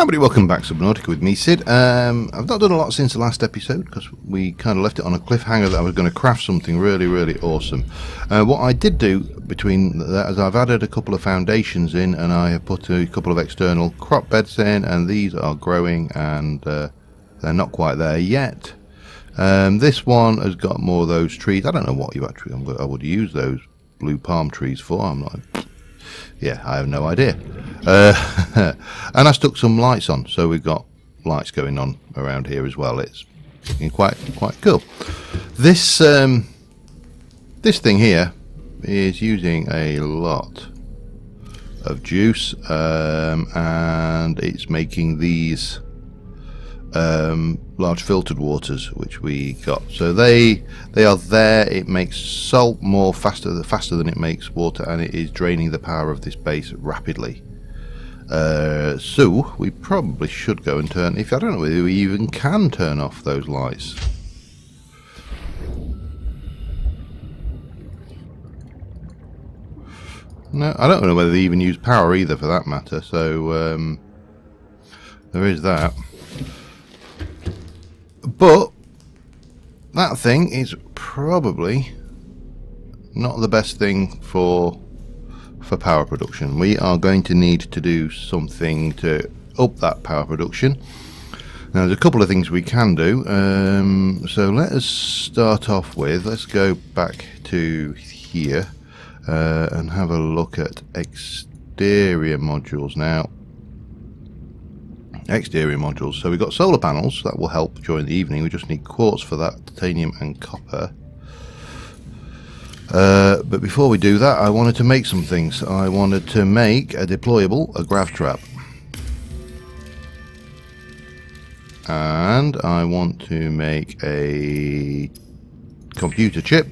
Hi everybody, welcome back to Subnautica with me, Sid. I've not done a lot since the last episode because we kind of left it on a cliffhanger that I was going to craft something really awesome. What I did do between that is I've added a couple of foundations in, and I have put a couple of external crop beds in, and these are growing, and they're not quite there yet. This one has got more of those trees. I don't know what I would use those blue palm trees for. I'm not. Yeah, I have no idea. And I stuck some lights on, so we've got lights going on around here as well. It's looking quite cool. This this thing here is using a lot of juice, and it's making these large filtered waters, which we got. So they are there. It makes salt more faster than it makes water, and it is draining the power of this base rapidly. So we probably should go and turn. I don't know whether we even can turn off those lights. No, I don't know whether they even use power either, for that matter. So there is that. But that thing is probably not the best thing for power production. We are going to need to do something to up that power production. Now there's a couple of things we can do. So let us start off with, let's go back to here and have a look at exterior modules now. Exterior modules. So we've got solar panels that will help during the evening. We just need quartz for that, titanium and copper. But before we do that, I wanted to make some things. I wanted to make a grav trap, and I want to make a computer chip,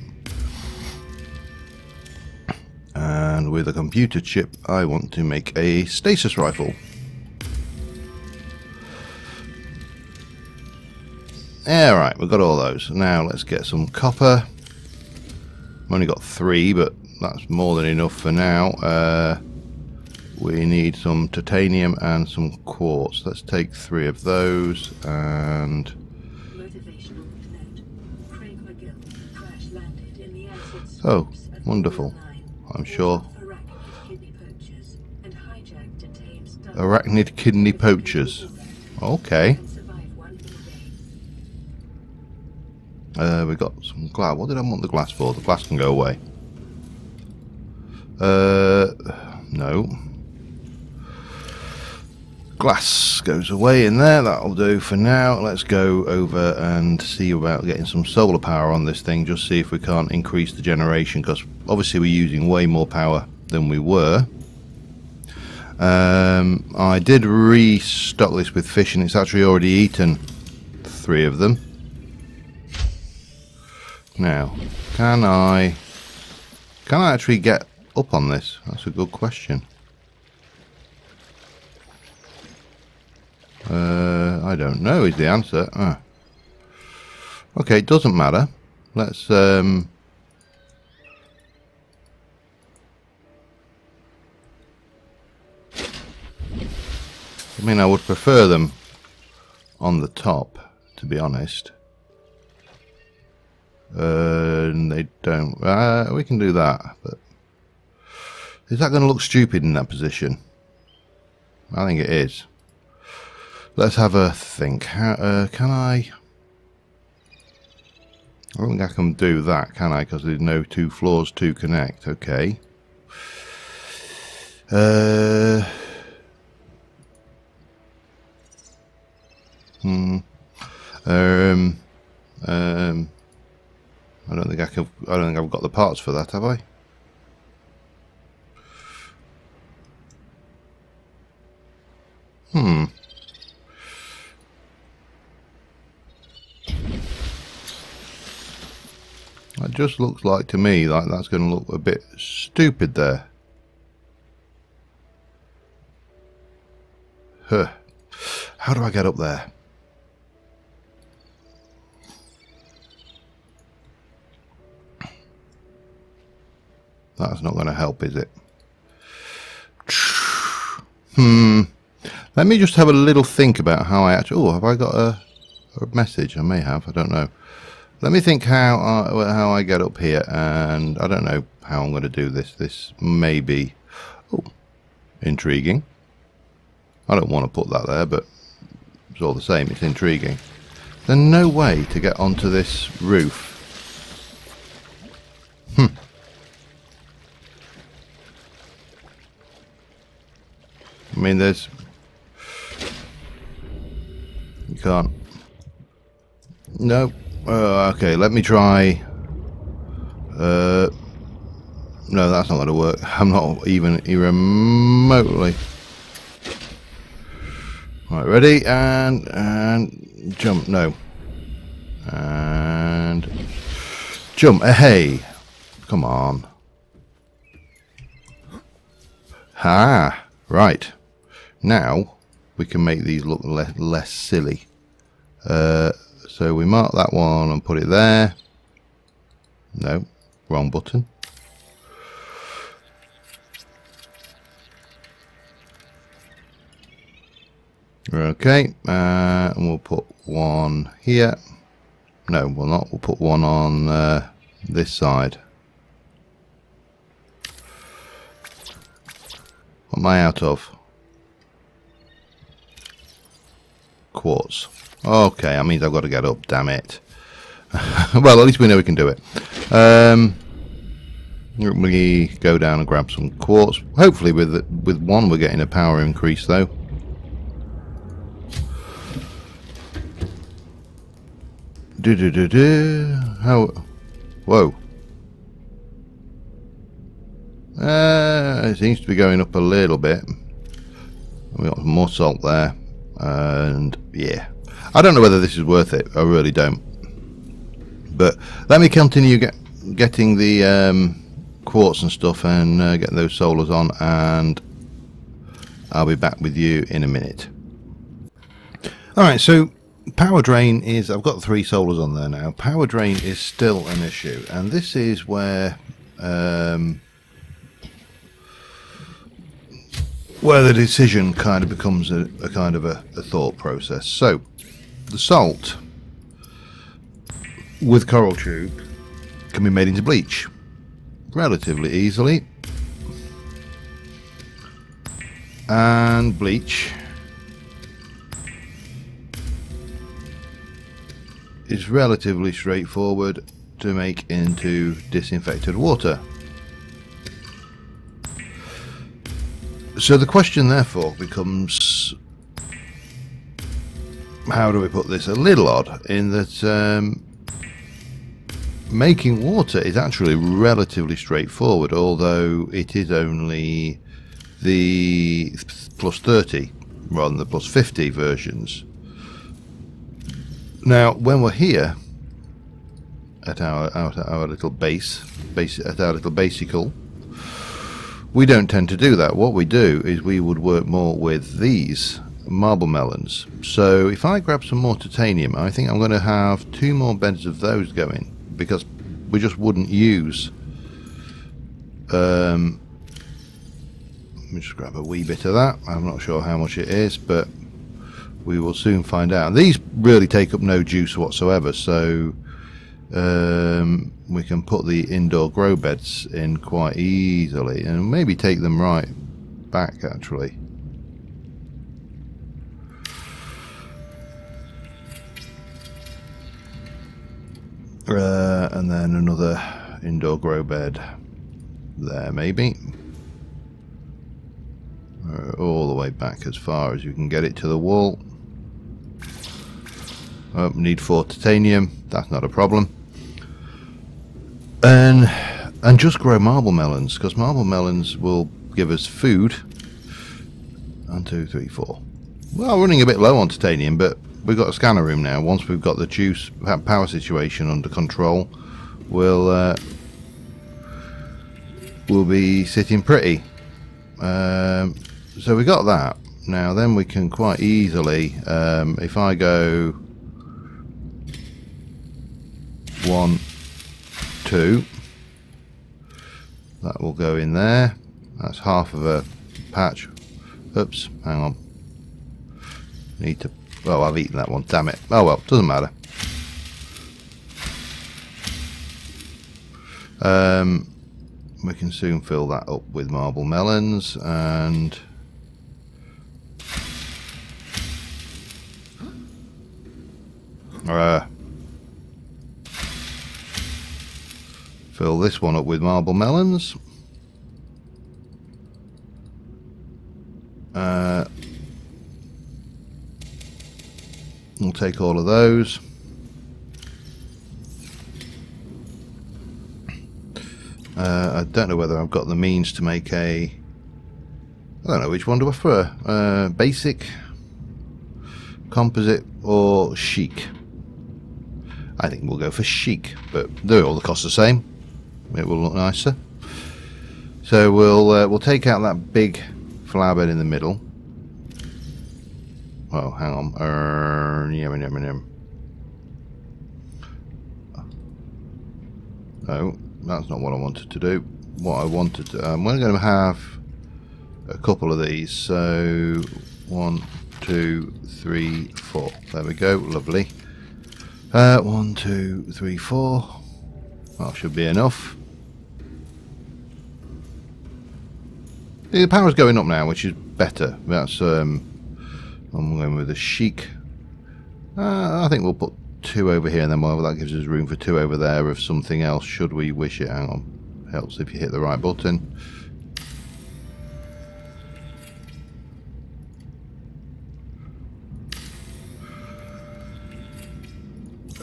and with a computer chip I want to make a stasis rifle. Alright, we've got all those. Now let's get some copper. I've only got 3, but that's more than enough for now. We need some titanium and some quartz. Let's take 3 of those, and oh, wonderful. I'm sure. Arachnid kidney poachers. Okay. We got some glass. What did I want the glass for? The glass can go away. No. Glass goes away in there. That'll do for now. Let's go over and see about getting some solar power on this thing. Just see if we can't increase the generation, because obviously we're using way more power than we were. I did restock this with fish, and it's actually already eaten 3 of them. Now, can I actually get up on this? That's a good question. I don't know is the answer. Okay, it doesn't matter. Let's I mean, I would prefer them on the top, to be honest. And they don't. We can do that, but is that going to look stupid in that position? I think it is. Let's have a think. Can I? I don't think I can do that, can I? Because there's no 2 floors to connect. Okay. I don't think I've got the parts for that, have I? That just looks like to me like that's going to look a bit stupid there. How do I get up there? That's not going to help, is it? Let me just have a little think about how I actually... Oh, have I got a message? I may have. I don't know. Let me think how I get up here, and I don't know how I'm going to do this. This may be intriguing. I don't want to put that there, but it's all the same. It's intriguing. There's no way to get onto this roof. I mean, there's... You can't... No. Okay, let me try... No, that's not going to work. I'm not even remotely... Right, ready, and jump. No. And... Jump. Hey! Come on. Ha! Right. Now, we can make these look less silly. So we mark that one and put it there. No, wrong button. Okay, and we'll put one here. No, we'll not. We'll put one on this side. What am I out of? Quartz. Okay, that means I've got to get up, damn it. Well, at least we know we can do it. We go down and grab some quartz. Hopefully with one we're getting a power increase though. How? Whoa. It seems to be going up a little bit. We got more salt there. And yeah, I don't know whether this is worth it. I really don't. But let me continue getting the quartz and stuff and get those solars on, and I'll be back with you in a minute. Alright, so power drain is... I've got 3 solars on there now. Power drain is still an issue, and this is where the decision kind of becomes a kind of a thought process. So the salt with coral tube can be made into bleach relatively easily, and bleach is relatively straightforward to make into disinfected water. So the question therefore becomes, how do we put this? A little odd in that making water is actually relatively straightforward, although it is only the plus 30 rather than the plus 50 versions. Now when we're here at our little base at our little basicle, we don't tend to do that. What we do is we would work more with these marble melons. So if I grab some more titanium, I think I'm going to have 2 more beds of those going, because we just wouldn't use... let me just grab a wee bit of that. I'm not sure how much it is, but we will soon find out. These really take up no juice whatsoever, so we can put the indoor grow beds in quite easily and maybe take them right back actually. And then another indoor grow bed there maybe. All the way back as far as you can get it to the wall. Need 4 titanium, that's not a problem. And just grow marble melons, because marble melons will give us food. 1, 2, 3, 4. Well, running a bit low on titanium, but we've got a scanner room now. Once we've got the juice power situation under control, we'll be sitting pretty. So we got that. Now then we can quite easily, if I go 1, 2, that will go in there. That's half of a patch. Oops, hang on. Need to... Oh, I've eaten that one. Damn it. Oh well, doesn't matter. We can soon fill that up with marble melons and... fill this one up with marble melons. We'll take all of those. I don't know whether I've got the means to make a... I don't know, which one do I prefer? Basic, composite or chic? I think we'll go for chic, but they're all the cost the same. It will look nicer. So we'll take out that big flower bed in the middle. Oh, hang on. No, that's not what I wanted to do. What I wanted to... I'm going to have a couple of these. So 1, 2, 3, 4. There we go. Lovely. 1, 2, 3, 4. That should be enough. The power's going up now, which is better. That's I'm going with a chic. I think we'll put 2 over here, and then that gives us room for 2 over there of something else, should we wish it. Hang on. Helps if you hit the right button.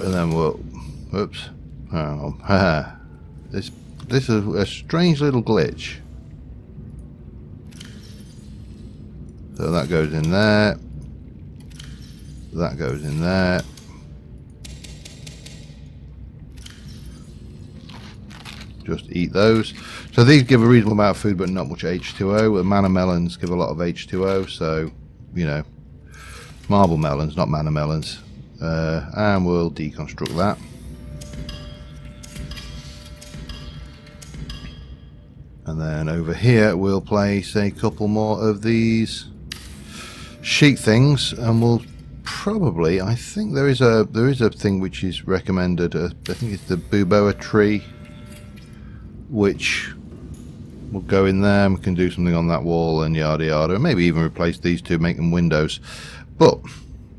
And then we'll... Oops. Hang on. This is a strange little glitch. So that goes in there. That goes in there. Just eat those. So these give a reasonable amount of food, but not much H2O. The mana melons give a lot of H2O, so you know, marble melons, not mana melons. And we'll deconstruct that. And then over here we'll place a couple more of these sheet things, and we'll probably, I think there is a thing which is recommended. I think it's the Buboa tree, which will go in there, and we can do something on that wall and yada yada, and maybe even replace these two, make them windows. But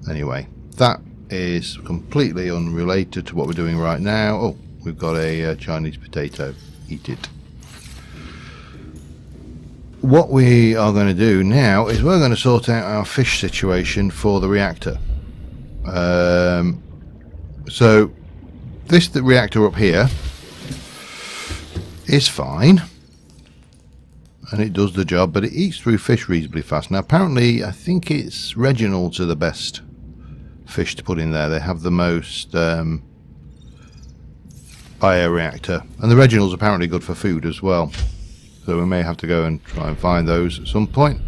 anyway, that is completely unrelated to what we're doing right now. Oh, we've got a Chinese potato. Eat it. What we are going to do now is we're going to sort out our fish situation for the reactor. So the reactor up here is fine, and it does the job, but it eats through fish reasonably fast. Now apparently I think it's Reginald's are the best fish to put in there. They have the most bioreactor, and the Reginald's apparently good for food as well. So we may have to go and try and find those at some point.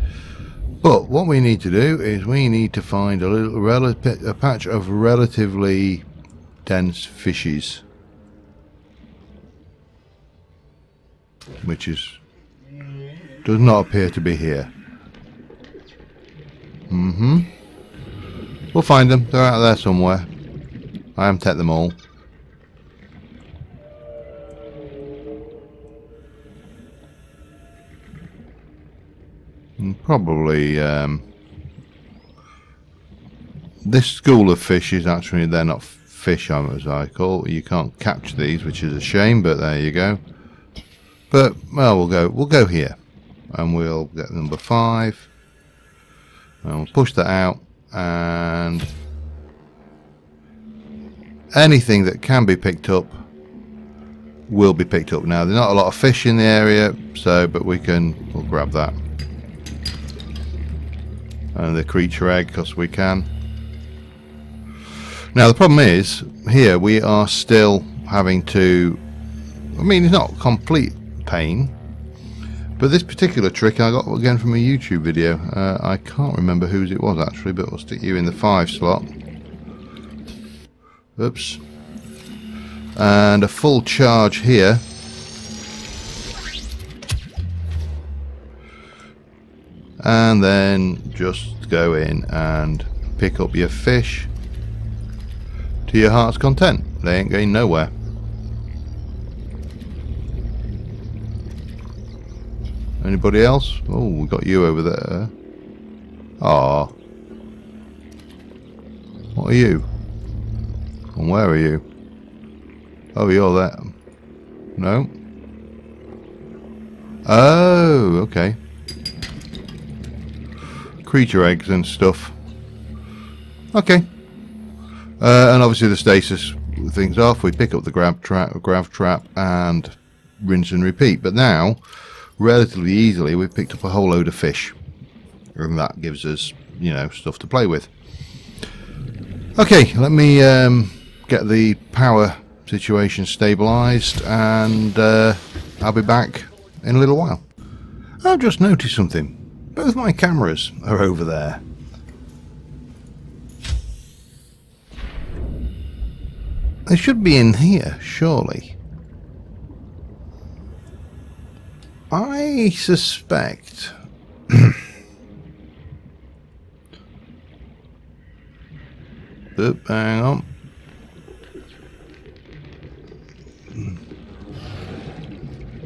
But what we need to do is we need to find a patch of relatively dense fishes, which does not appear to be here. We'll find them. They're out there somewhere. I haven't taken them all. Probably this school of fish is actually, they're not fish as I call. You can't catch these, which is a shame, but there you go. But well, we'll go here, and we'll get number 5, and we'll push that out, and anything that can be picked up will be picked up. Now there's not a lot of fish in the area, so we'll grab that. And the creature egg, because we can. Now the problem is, here we are still having to, I mean, it's not complete pain, but this particular trick I got again from a YouTube video. I can't remember whose it was actually, but we'll stick you in the 5 slot. Oops. And a full charge here. And then just go in and pick up your fish to your heart's content. They ain't going nowhere. Anybody else? Oh, we got you over there. Ah, what are you? And where are you? Oh, you're there. No. Oh, okay. Creature eggs and stuff. Okay. And obviously the stasis thing's off. We pick up the grav trap and rinse and repeat. But now, relatively easily, we've picked up a whole load of fish. And that gives us, you know, stuff to play with. Okay, let me get the power situation stabilised, and I'll be back in a little while. I've just noticed something. Both my cameras are over there. They should be in here, surely. I suspect... Oop, hang on.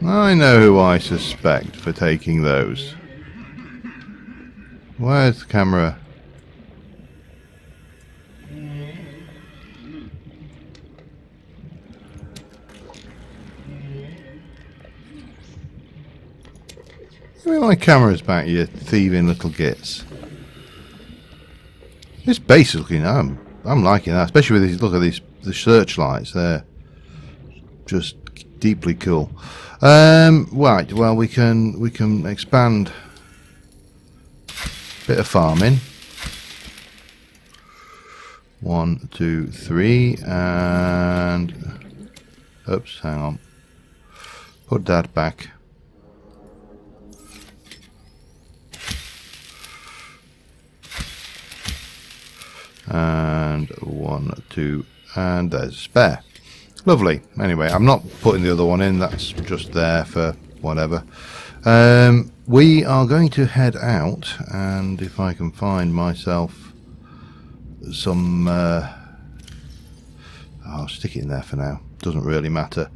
I know who I suspect for taking those. Where's the camera? Give me my cameras back, you thieving little gits. This base is looking, I'm liking that, especially with these. Look at these, the searchlights. They're just deeply cool. Right. Well, we can expand. Bit of farming. 1, 2, 3, and oops, hang on. Put that back. And 1, 2, and there's a spare. Lovely. Anyway, I'm not putting the other one in. That's just there for whatever. We are going to head out, and if I can find myself some... I'll stick it in there for now. Doesn't really matter.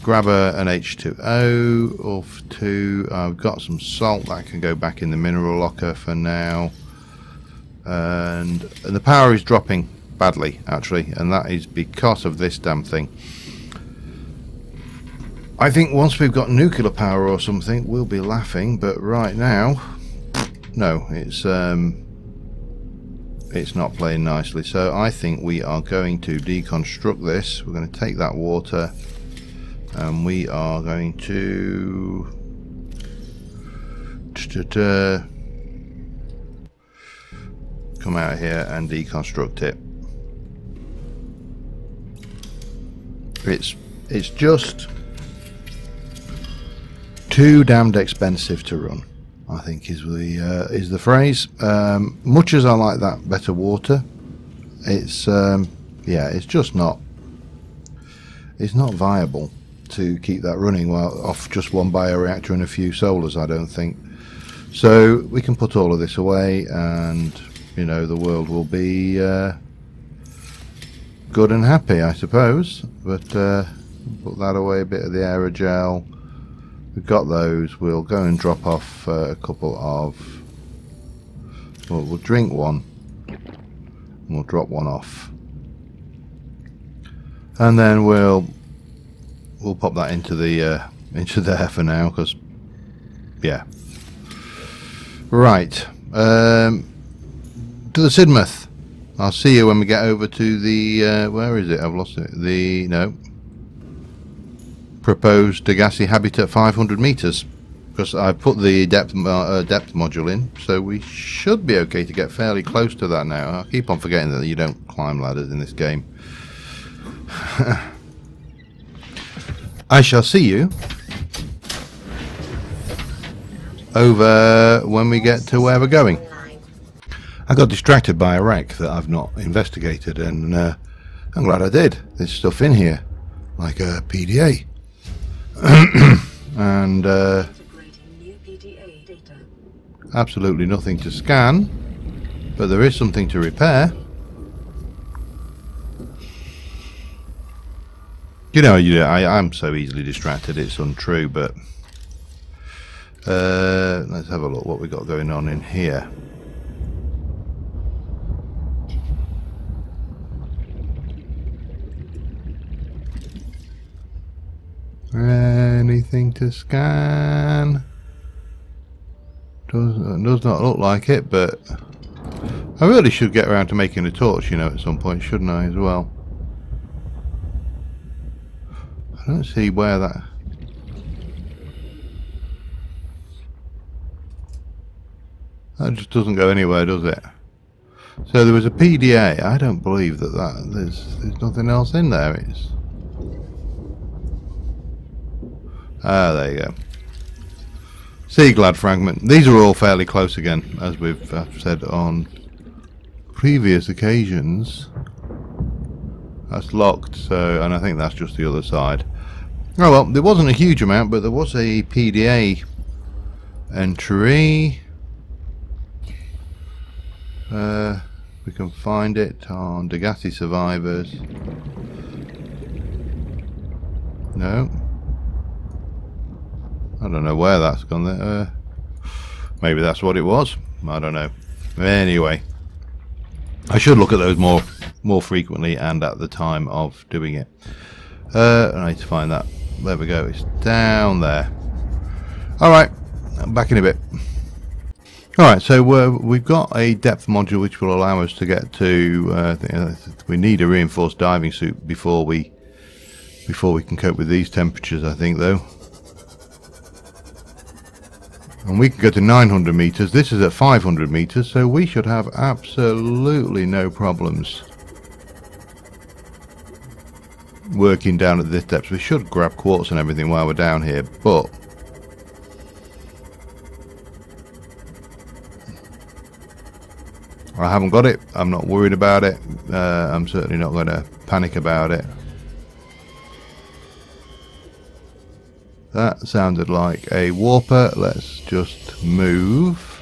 Grab an H2O of 2. I've got some salt that can go back in the mineral locker for now. And the power is dropping badly, actually, and that is because of this damn thing. I think once we've got nuclear power or something, we'll be laughing, but right now, no, it's not playing nicely. So I think we are going to deconstruct this. We're going to take that water, and we are going to come out here and deconstruct it. It's just too damned expensive to run, I think is the phrase. Much as I like that better water, it's yeah, it's just not viable to keep that running while off just one bioreactor and a few solars, I don't think. So we can put all of this away, and you know, the world will be good and happy, I suppose. But put that away, a bit of the aerogel. We've got those. We'll go and drop off a couple of... Well, we'll drink one. And we'll drop one off. And then we'll pop that into the into there for now, because yeah. Right. To the Sidmouth. I'll see you when we get over to the where is it? I've lost it. The proposed Degassi habitat 500 meters, because I put the depth module in, so we should be okay to get fairly close to that now. I keep on forgetting that you don't climb ladders in this game. I shall see you over when we get to where we're going. I got distracted by a wreck that I've not investigated, and I'm glad I did. There's stuff in here, like a PDA. And absolutely nothing to scan. But there is something to repair. You know, I'm so easily distracted, it's untrue, but let's have a look what we got going on in here. Anything to scan? Does not look like it, but I really should get around to making a torch, you know, at some point, shouldn't I, as well? I don't see where that... That just doesn't go anywhere, does it? So there was a PDA. I don't believe that there's nothing else in there. It's... Ah, there you go. Sea Glad fragment. These are all fairly close again, as we've said on previous occasions. That's locked, so, and I think that's just the other side. Oh well, there wasn't a huge amount, but there was a PDA entry. We can find it on Degassi Survivors. No. I don't know where that's gone there. Maybe that's what it was. I don't know. Anyway, I should look at those more frequently and at the time of doing it. I need to find that. There we go. It's down there. All right, I'm back in a bit. All right, so we've got a depth module which will allow us to get to. We need a reinforced diving suit before we can cope with these temperatures, I think, though. And we can go to 900 meters. This is at 500 meters, so we should have absolutely no problems working down at this depth. We should grab quartz and everything while we're down here, but I haven't got it. I'm not worried about it. I'm certainly not going to panic about it. That sounded like a warper. Let's just move.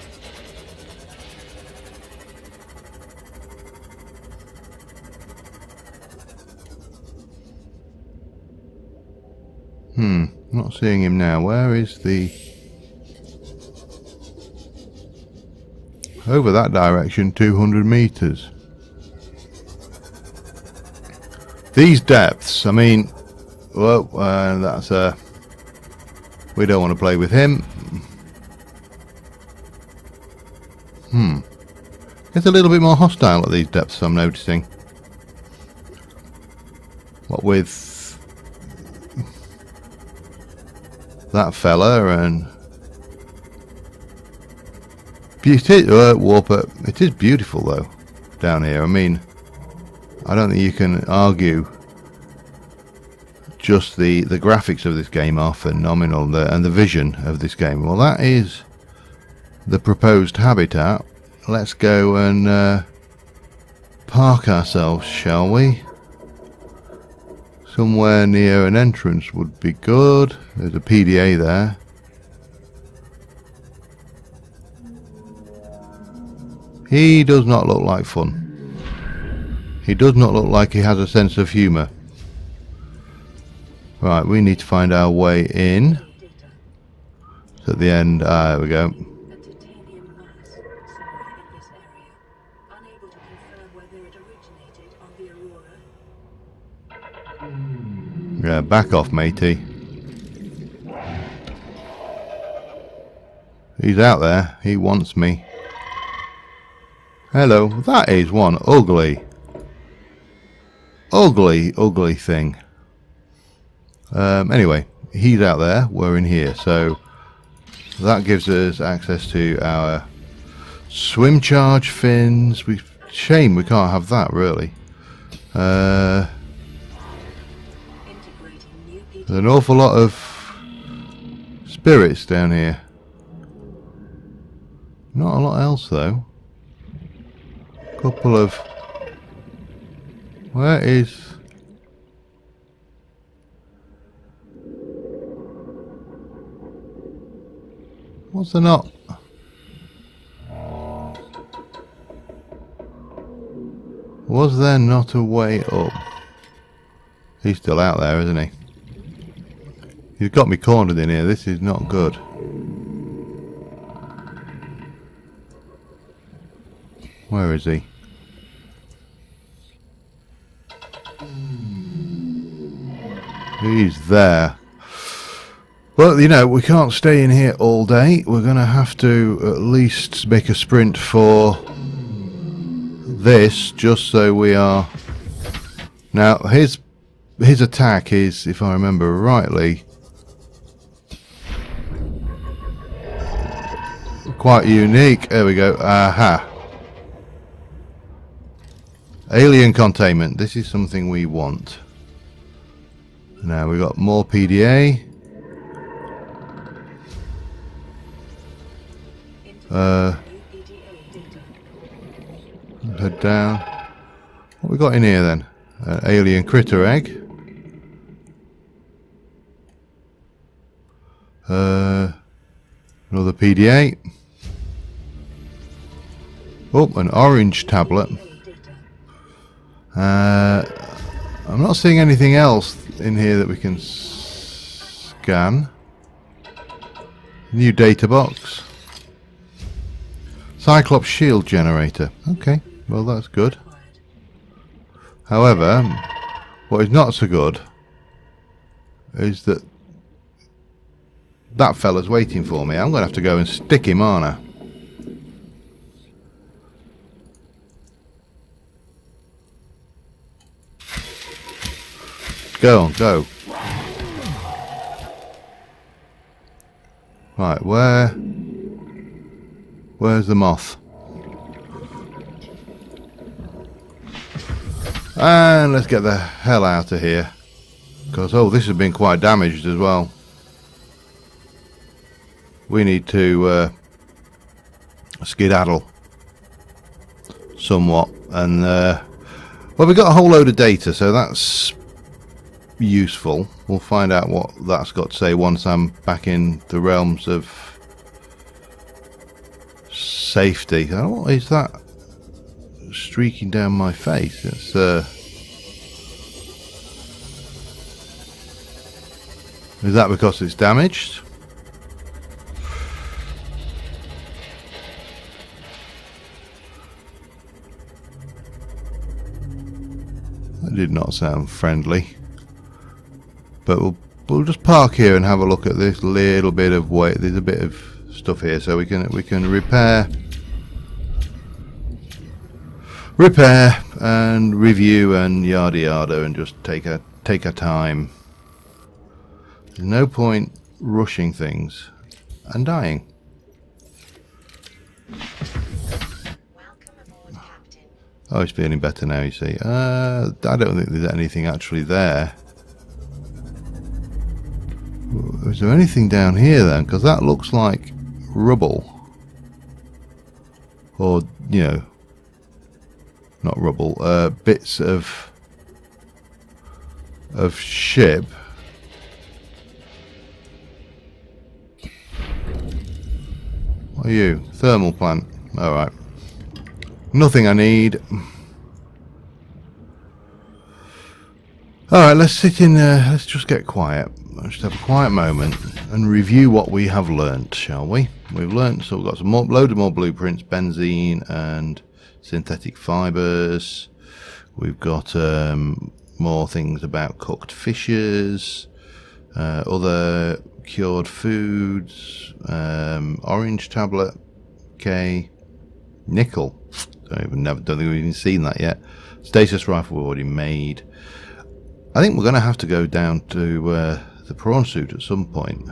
Not seeing him now. Where is the... Over that direction, 200 meters. These depths, I mean, well, that's a... We don't want to play with him. It's a little bit more hostile at these depths, I'm noticing. What with that fella and Warper. It is beautiful though down here. I mean, I don't think you can argue. Just the graphics of this game are phenomenal, and the vision of this game. Well, that is the proposed habitat. Let's go and park ourselves, shall we? Somewhere near an entrance would be good. There's a PDA there. He does not look like fun. He does not look like he has a sense of humour. Right, we need to find our way in. So at the end, there we go. Yeah, back off, matey. He's out there. He wants me. Hello. That is one ugly thing. Anyway, he's out there. We're in here. So that gives us access to our swim charge fins. Shame we can't have that, really. There's an awful lot of spirits down here. Not a lot else though. Couple of... Where is... What's the knot? Was there not a way up? He's still out there, isn't he? He's got me cornered in here. This is not good. Where is he? He's there. Well, you know, we can't stay in here all day. We're going to have to at least make a sprint for this, just so we are... Now, his attack is, if I remember rightly, quite unique. There we go. Aha. Alien containment. This is something we want. Now we've got more PDA. Head down. What we got in here then? Alien critter egg. Another PDA. Oh, an orange tablet. I'm not seeing anything else in here that we can scan. New data box. Cyclops shield generator. Okay, well that's good. However, what is not so good is that that fella's waiting for me. I'm going to have to go and stick him, aren't I? Go on, go. Right, where's the moth? And let's get the hell out of here. Because, oh, this has been quite damaged as well. We need to skedaddle somewhat. And, well, we've got a whole load of data, so that's useful. We'll find out what that's got to say once I'm back in the realms of safety. Oh, what is that streaking down my face? It's is that because it's damaged? That did not sound friendly. But we'll just park here and have a look at this little bit of weight. There's a bit of stuff here, so we can repair and review and yada yada, and just take our time. There's no point rushing things and dying. Oh, he's feeling better now, you see. I don't think there's anything actually there. Is there anything down here then? Because that looks like rubble. Or, you know, not rubble, bits of ship. What are you? Thermal plant. Alright. Nothing I need. Alright, let's sit in let's just get quiet. Let's just have a quiet moment and review what we have learnt, shall we? We've learnt, so we've got some load of more blueprints, benzene and synthetic fibres. We've got more things about cooked fishes, other cured foods, orange tablet, okay, nickel. Don't think we've even seen that yet. Stasis rifle we've already made. I think we're going to have to go down to the prawn suit at some point.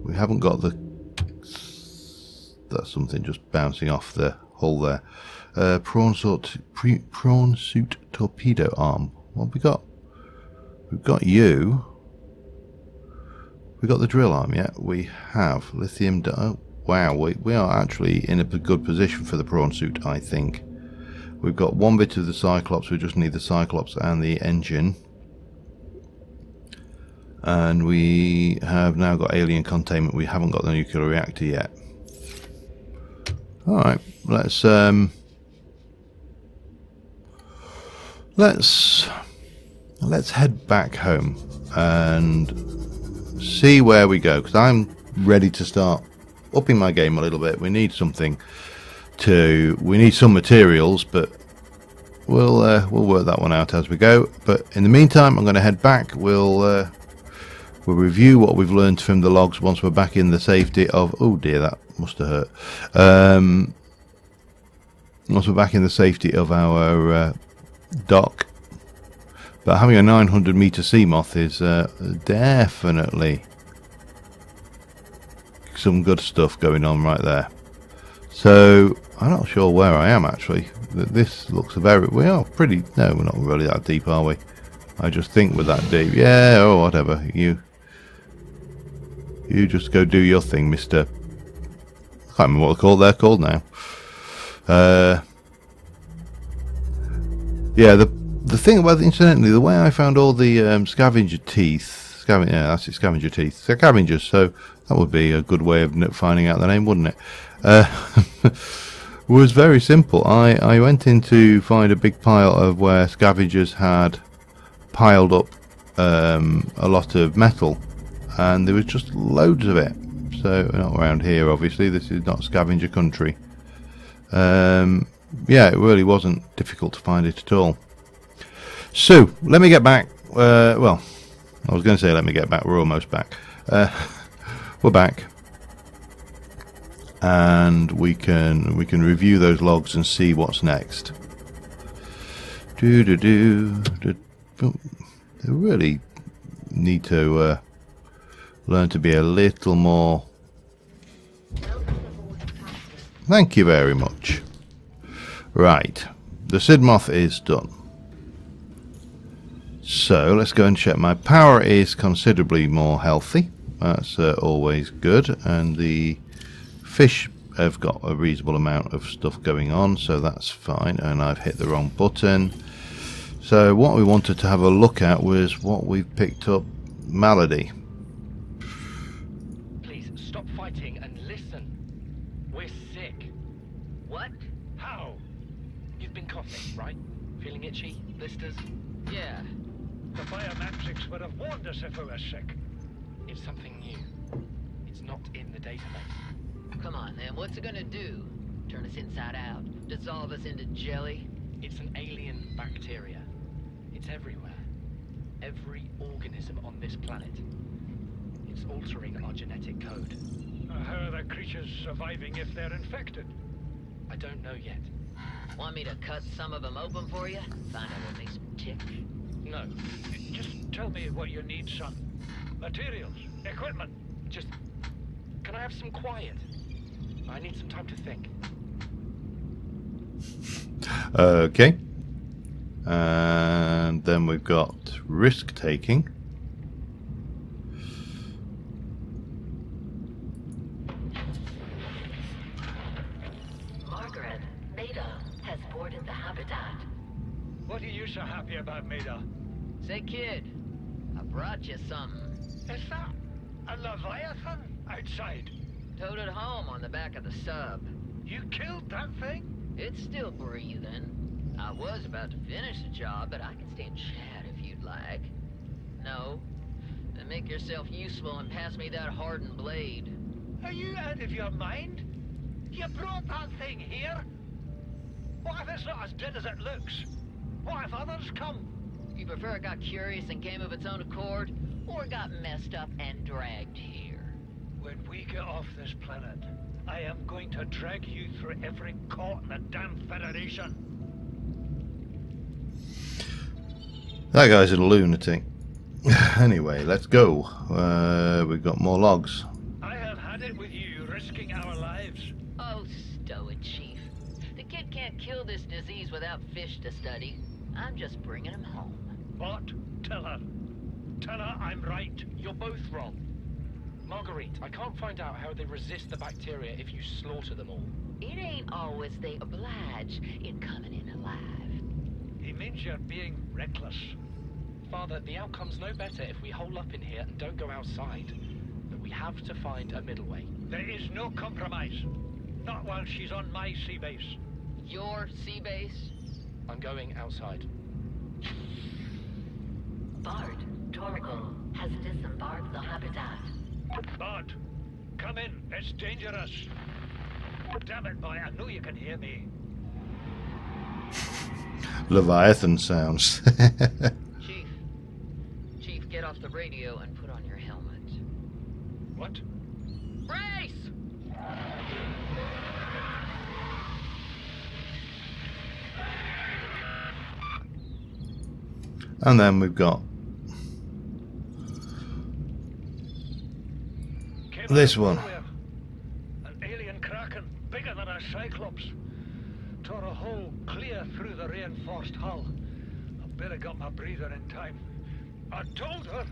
We haven't got the... That's something just bouncing off the hull there. Prawn suit torpedo arm. What have we got? We've got you. We got the drill arm, yeah? We have. Lithium... Oh, wow, we are actually in a good position for the prawn suit, I think. We've got one bit of the Cyclops, we just need the Cyclops and the engine. And we have now got alien containment, we haven't got the nuclear reactor yet. Alright, let's Let's head back home and see where we go, because I'm ready to start upping my game a little bit. We need some materials, but we'll work that one out as we go. But in the meantime, I'm going to head back. We'll review what we've learned from the logs once we're back in the safety of... Oh dear, that must have hurt. Once we're back in the safety of our dock. But having a 900 meter sea moth is definitely some good stuff going on right there. So I'm not sure where I am actually. This looks very... We are pretty... No, we're not really that deep, are we? I just think we're that deep. Yeah, or whatever. You just go do your thing, Mister. I can't remember what they're called now. Yeah, the thing about, incidentally, the way I found all the scavenger teeth, yeah, that's it, scavenger teeth, scavengers. So that would be a good way of finding out the name, wouldn't it? Was very simple. I went in to find a big pile of where scavengers had piled up a lot of metal, and there was just loads of it. So not around here, obviously. This is not scavenger country. Yeah, it really wasn't difficult to find it at all. So let me get back. Well, I was going to say let me get back. We're almost back. We're back, and we can review those logs and see what's next. They really need to learn to be a little more. Thank you very much. Right, the Sid Moth is done. So let's go and check. My power is considerably more healthy. That's always good, and the fish have got a reasonable amount of stuff going on, so that's fine. And I've hit the wrong button. So what we wanted to have a look at was what we've picked up. Malady. Please stop fighting and listen. We're sick. What? How? You've been coughing, right? Feeling itchy? Blisters? Yeah. The biometrics would have warned us if we were sick. It's something new. It's not in the database. Come on, then. What's it gonna do? Turn us inside out? Dissolve us into jelly? It's an alien bacteria. It's everywhere. Every organism on this planet. It's altering our genetic code. How are the creatures surviving if they're infected? I don't know yet. Want me to cut some of them open for you? Find out what makes them tick? No. Just tell me what you need, son. Materials, equipment. Just... Can I have some quiet? I need some time to think. Okay. And then we've got risk taking. Margaret, Maida has boarded the habitat. What are you so happy about, Maida? Say, kid, I brought you something. Is that a Leviathan outside? Towed it home on the back of the sub. You killed that thing? It's still breathing. I was about to finish the job, but I can stay and chat if you'd like. No? Then make yourself useful and pass me that hardened blade. Are you out of your mind? You brought that thing here? What if it's not as dead as it looks? What if others come? You prefer it got curious and came of its own accord, or got messed up and dragged here? When we get off this planet, I am going to drag you through every court in the damn Federation. That guy's a lunatic. Anyway, let's go. We've got more logs. I have had it with you, risking our lives. Oh, stow it, Chief. The kid can't kill this disease without fish to study. I'm just bringing him home. What? Tell her. Tell her I'm right. You're both wrong. Marguerite, I can't find out how they resist the bacteria if you slaughter them all. It ain't always they oblige in coming in alive. He means you're being reckless. Father, the outcome's no better if we hole up in here and don't go outside. But we have to find a middle way. There is no compromise. Not while she's on my sea base. Your sea base? I'm going outside. guards the habitat. Bart, come in. It's dangerous. Damn it, boy. I know you can hear me. Leviathan sounds. Chief, get off the radio and put on your helmet. What? Brace! And then we've got Came this out of one. nowhere. An alien kraken, bigger than a cyclops. Tore a hole clear through the reinforced hull. I barely got my breather in time. I told her.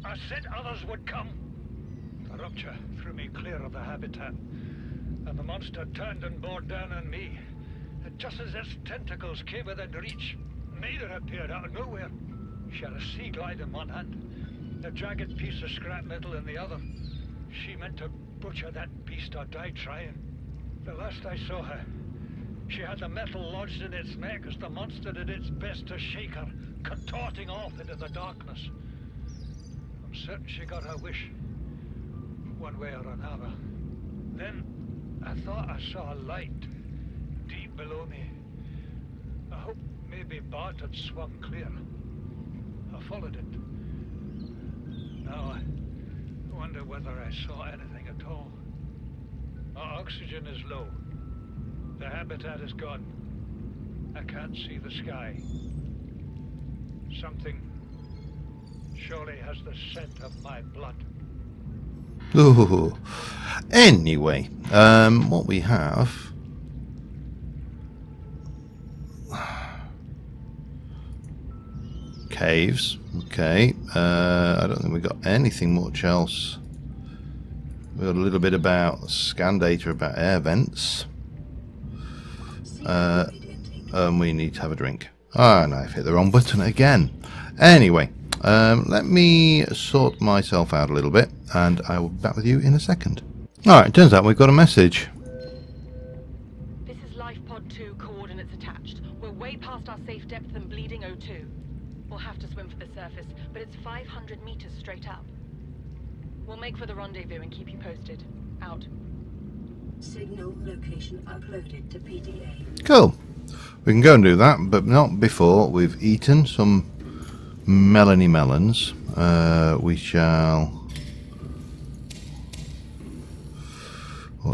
I said others would come. The rupture threw me clear of the habitat. And the monster turned and bore down on me. And just as its tentacles came within reach, Maida appeared out of nowhere. She had a sea glide in one hand, a jagged piece of scrap metal in the other. She meant to butcher that beast or die trying. The last I saw her, she had the metal lodged in its neck as the monster did its best to shake her, contorting off into the darkness. I'm certain she got her wish, one way or another. Then I thought I saw a light deep below me. I hoped maybe Bart had swum clear. I followed it. Now I wonder whether I saw anything at all. Our oxygen is low. The habitat is gone. I can't see the sky. Something surely has the scent of my blood. Ooh. Anyway, what we have. Caves. Okay. I don't think we got anything much else. We got a little bit about scan data about air vents. And we need to have a drink. Ah, and I've hit the wrong button again. Anyway, let me sort myself out a little bit, and I will be back with you in a second. Alright, it turns out we've got a message. This is Life Pod 2, coordinates attached. We're way past our safe depth and bleeding O2. We'll have to swim for the surface, but it's 500 meters straight up. We'll make for the rendezvous and keep you posted. Out. Signal location uploaded to PDA. Cool. We can go and do that, but not before we've eaten some melony melons. We shall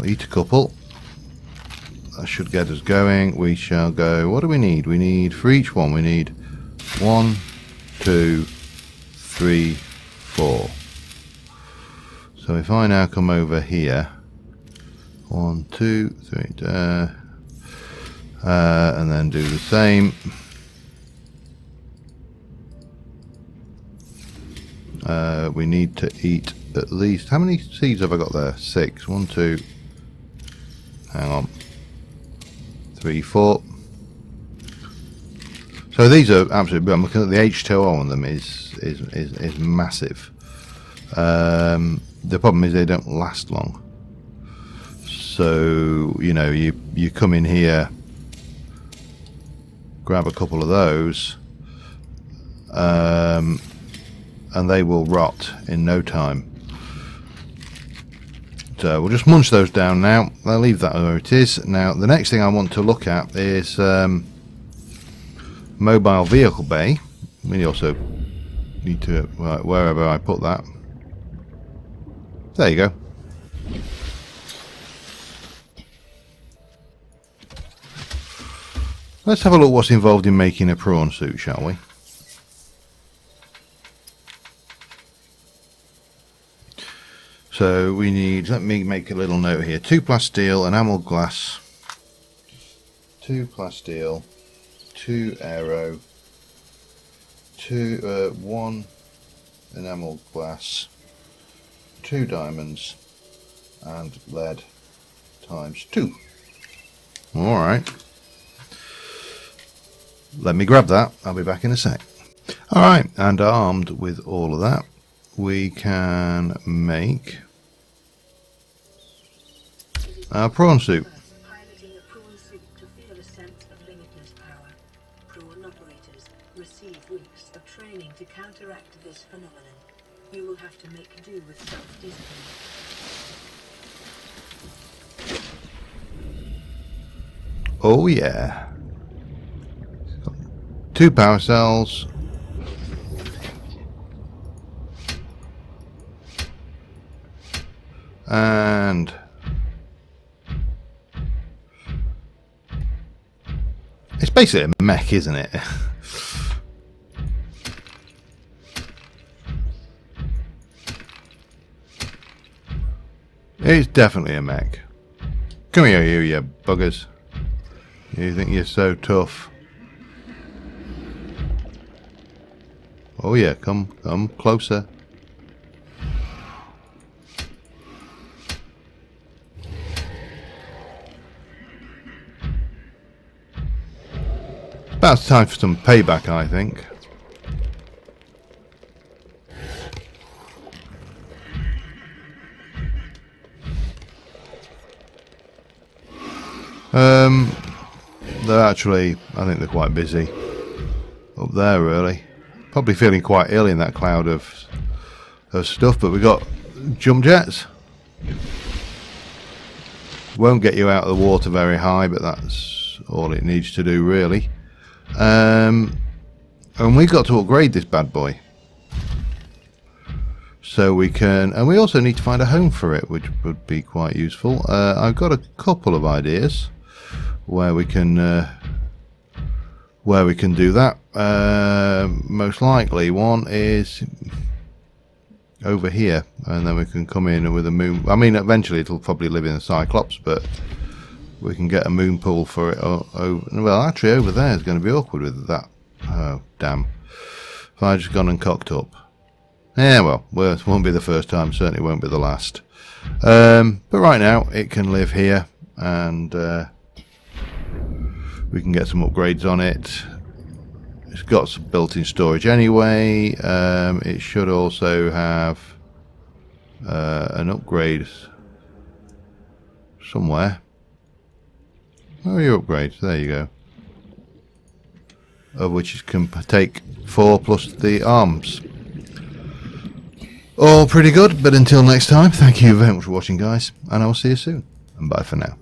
eat a couple. That should get us going. We shall go. What do we need? We need, for each one, we need 1, 2, 3, 4. So if I now come over here, 1, 2, 3, and then do the same. We need to eat at least, how many seeds have I got there? 6. 1, 2, hang on, 3, 4. So these are absolutely, I'm looking at the H2O on them is massive. The problem is they don't last long. So, you know, you come in here, grab a couple of those, and they will rot in no time. So we'll just munch those down now. I'll leave that where it is. Now the next thing I want to look at is mobile vehicle bay. We also need to, right, wherever I put that. There you go. Let's have a look what's involved in making a prawn suit, shall we? So we need, let me make a little note here, 2 plasteel, enamel glass, 2 plasteel, 2 aero, 1 enamel glass, 2 diamonds, and lead times 2. Alright. Let me grab that. I'll be back in a sec. Alright, and armed with all of that, we can make our prawn suit. Piloting a prawn suit to feel a sense of limitless power. Prawn operators receive weeks of training to counteract this phenomenon. You will have to make do with self-discipline. Oh yeah. 2 power cells. And it's basically a mech, isn't it? It's definitely a mech. Come here, you buggers. You think you're so tough? Oh yeah, come closer. About time for some payback, I think. They're actually, I think they're quite busy up there, really. Probably feeling quite ill in that cloud of stuff, but we got jump jets. Won't get you out of the water very high, but that's all it needs to do, really. And we've got to upgrade this bad boy. So we can, and we also need to find a home for it, which would be quite useful. I've got a couple of ideas where we can do that. Most likely one is over here, and then we can come in with a moon. I mean, eventually it'll probably live in the Cyclops, but we can get a moon pool for it. Well, actually over there is going to be awkward with that. Oh damn, if I just gone and cocked up. Yeah, well, it won't be the first time, certainly won't be the last. But right now it can live here, and we can get some upgrades on it. It's got some built-in storage anyway. It should also have an upgrade somewhere. Where are your upgrades? There you go. Of which it can take 4 plus the arms. All pretty good, but until next time, thank you very much for watching, guys, and I will see you soon. And bye for now.